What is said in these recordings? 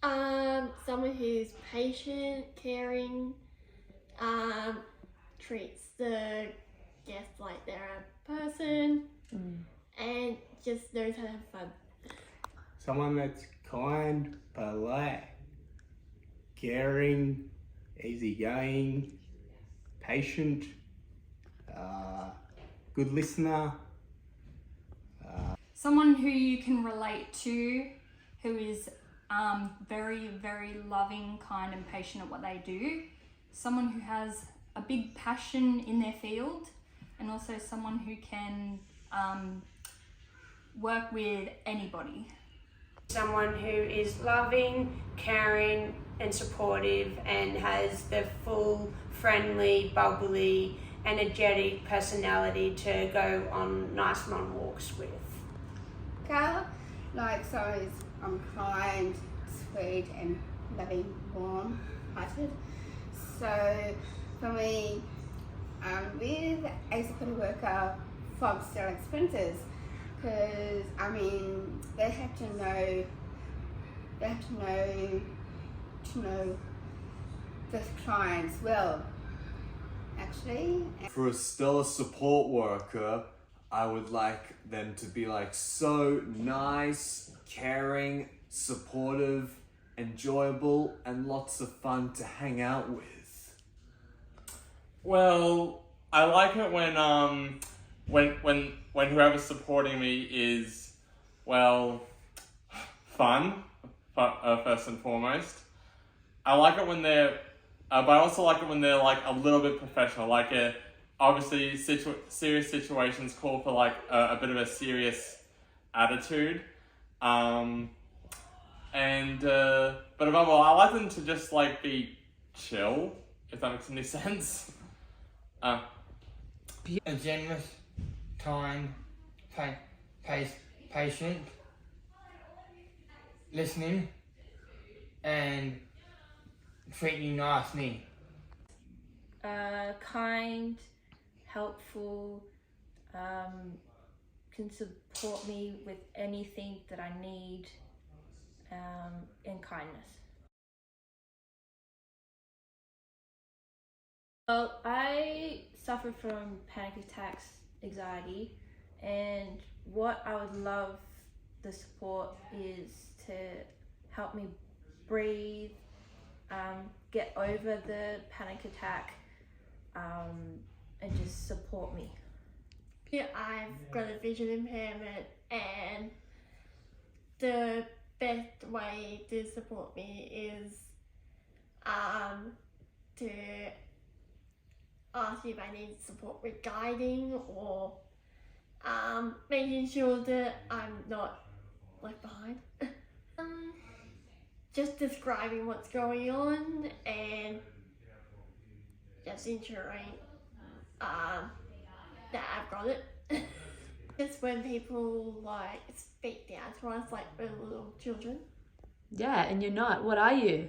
Someone who's patient, caring, treats the guests like they're a person, and just knows how to have fun. Someone that's kind, polite, caring, easygoing, patient, good listener. Someone who you can relate to, who is very, very loving, kind and patient at what they do. Someone who has a big passion in their field, and also someone who can work with anybody. Someone who is loving, caring and supportive and has the full, friendly, bubbly, energetic personality to go on nice long walks with. Like someone is kind, sweet and loving, warm-hearted. So for me, with a support worker from Sterling Sprinters, because they have to know the clients well, actually. For a stellar support worker, I would like them to be like so nice, caring, supportive, enjoyable, and lots of fun to hang out with. Well, I like it when whoever's supporting me is, well, fun, first and foremost. I like it when they're, but I also like it when they're like a little bit professional. Like obviously serious situations call for like a bit of a serious attitude. But above all, I like them to just like be chill, if that makes any sense. A generous, kind, patient, listening, and treat you nicely. Kind, helpful, can support me with anything that I need, and kindness. Well, I suffer from panic attacks, anxiety, and what I would love the support is to help me breathe, get over the panic attack, and just support me. Yeah, I've got a vision impairment, and the best way to support me is to ask if I need support with guiding or making sure that I'm not left behind. Just describing what's going on and just ensuring that I've got it. Just when people like speak down to us like we're little children. Yeah, and you're not. What are you?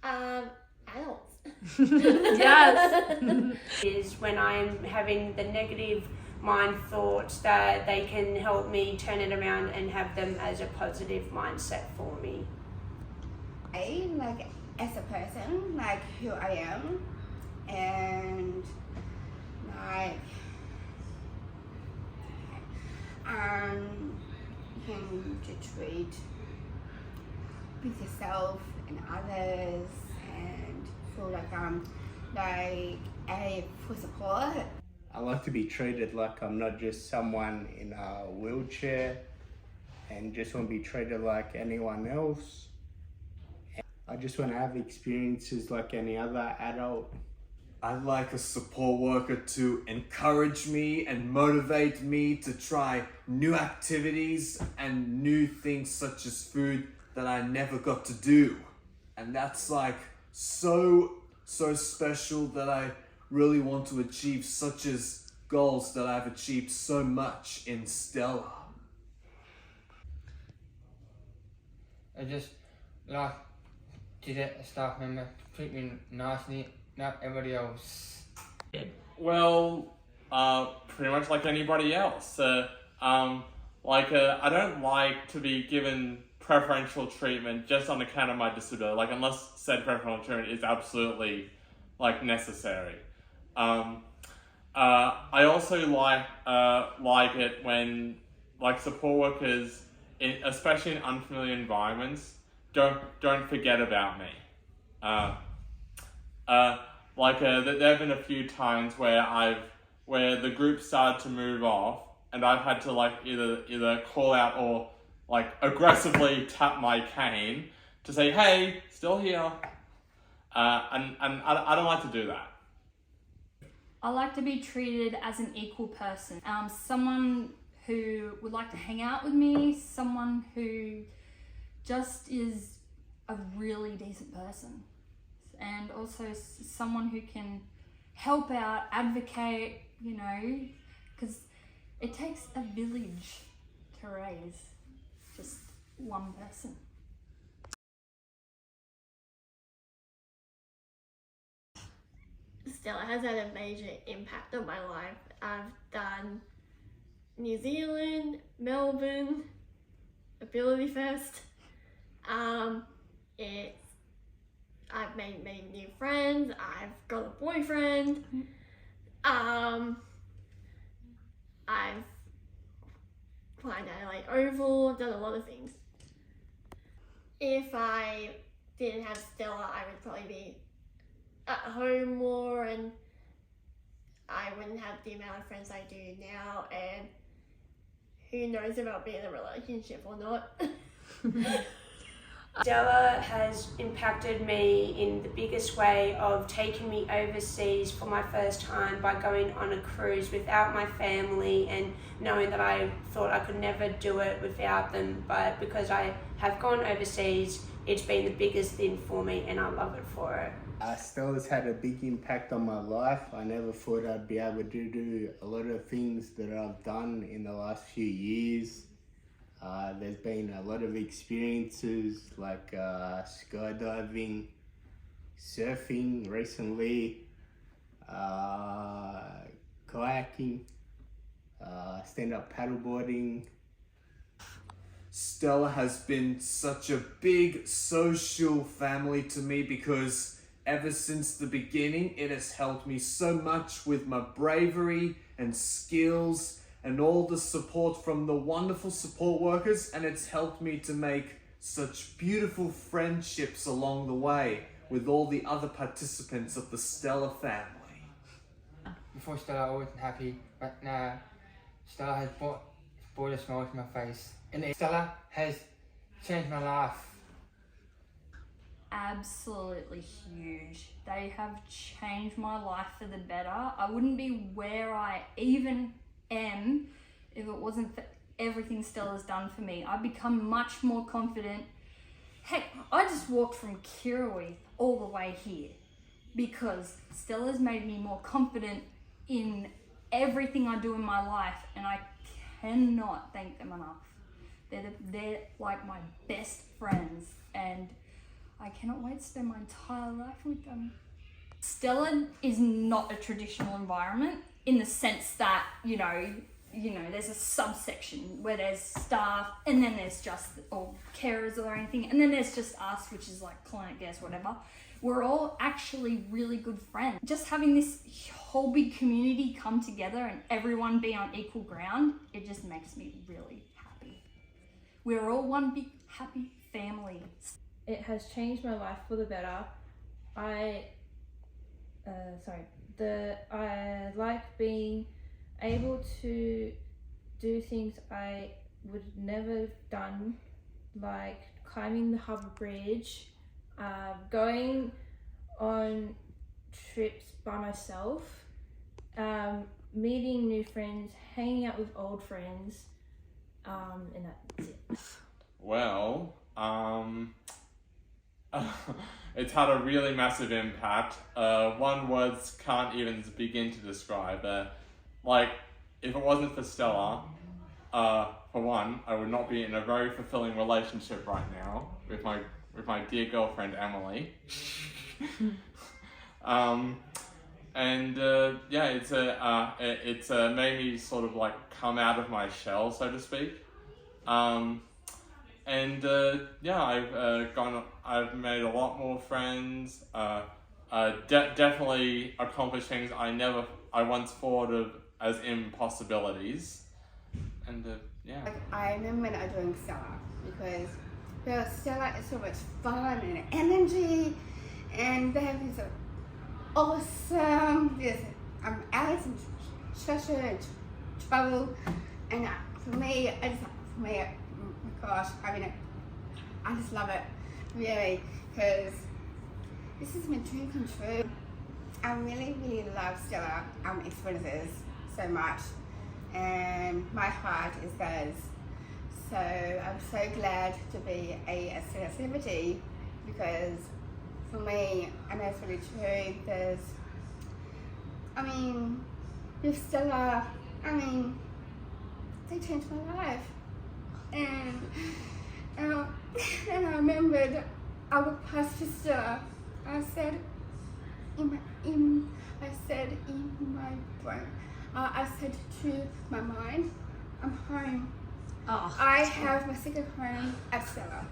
Adults. Yes. Is when I'm having the negative mind thoughts that they can help me turn it around and have them as a positive mindset for me. Like as a person, like who I am, and like can to treat with yourself and others, and feel like a full support. I like to be treated like I'm not just someone in a wheelchair and just want to be treated like anyone else. I just want to have experiences like any other adult. I'd like a support worker to encourage me and motivate me to try new activities and new things such as food that I never got to do. And that's like so special that I really want to achieve such as goals that I've achieved so much in Stella. I just like to let a staff member treat me nicely, not everybody else. Well, pretty much like anybody else. I don't like to be given preferential treatment just on account of my disability, like unless said preferential treatment is absolutely like necessary. I also like it when like support workers, especially in unfamiliar environments, don't forget about me. There have been a few times where the group started to move off, and I've had to like either call out or like aggressively tap my cane to say, "Hey, still here," and I don't like to do that. I like to be treated as an equal person. Someone who would like to hang out with me, someone who just is a really decent person, and also someone who can help out, advocate, you know, because it takes a village to raise just one person. Stella has had a major impact on my life. I've done New Zealand, Melbourne, Ability Fest. I've made many new friends. I've got a boyfriend. I've climbed Adelaide Oval, done a lot of things. If I didn't have Stella, I would probably be at home more, and I wouldn't have the amount of friends I do now, and who knows if I'll be in a relationship or not. Stella has impacted me in the biggest way of taking me overseas for my first time by going on a cruise without my family, and knowing that I thought I could never do it without them, but because I have gone overseas, it's been the biggest thing for me, and I love it for it. Stella's had a big impact on my life. I never thought I'd be able to do a lot of things that I've done in the last few years. There's been a lot of experiences like skydiving, surfing recently, kayaking, stand-up paddleboarding. Stella has been such a big social family to me because ever since the beginning, it has helped me so much with my bravery and skills and all the support from the wonderful support workers, and it's helped me to make such beautiful friendships along the way with all the other participants of the Stella family. Before Stella, I wasn't happy, but now Stella has brought a smile to my face. And Stella has changed my life. Absolutely huge. They have changed my life for the better. I wouldn't be where I even am if it wasn't for everything Stella's done for me. I've become much more confident. Heck, I just walked from Kirrawee all the way here because Stella's made me more confident in everything I do in my life, and I cannot thank them enough. They're like my best friends, and I cannot wait to spend my entire life with them. Stella is not a traditional environment in the sense that, you know, there's a subsection where there's staff, and then there's just, or carers or anything, and then there's just us, which is like client guests, whatever. We're all actually really good friends. Just having this whole big community come together and everyone be on equal ground, it just makes me really happy. We're all one big happy family. It has changed my life for the better. I like being able to do things I would never have done, like climbing the Harbour Bridge, going on trips by myself, meeting new friends, hanging out with old friends, and that's it. Well, it's had a really massive impact. One words can't even begin to describe it. Like, if it wasn't for Stella, for one, I would not be in a very fulfilling relationship right now with my dear girlfriend Emily. It's made me sort of like come out of my shell, so to speak. And yeah, I've made a lot more friends. Definitely accomplished things I once thought of as impossibilities. And yeah. Like, I remember I doing Stella because Stella is so much fun and energy, and they have these awesome, Alex and Trisha and Trouble, and for me, oh my gosh, I mean, I just love it, really, because this is my dream come true. I really, really love Stella experiences so much, and my heart is theirs. So I'm so glad to be a Stella celebrity, because for me, I know it's really true, with Stella, they changed my life. And I remembered I walked past Stella. I said to my mind, I'm home. Oh. I have my second home at Stella.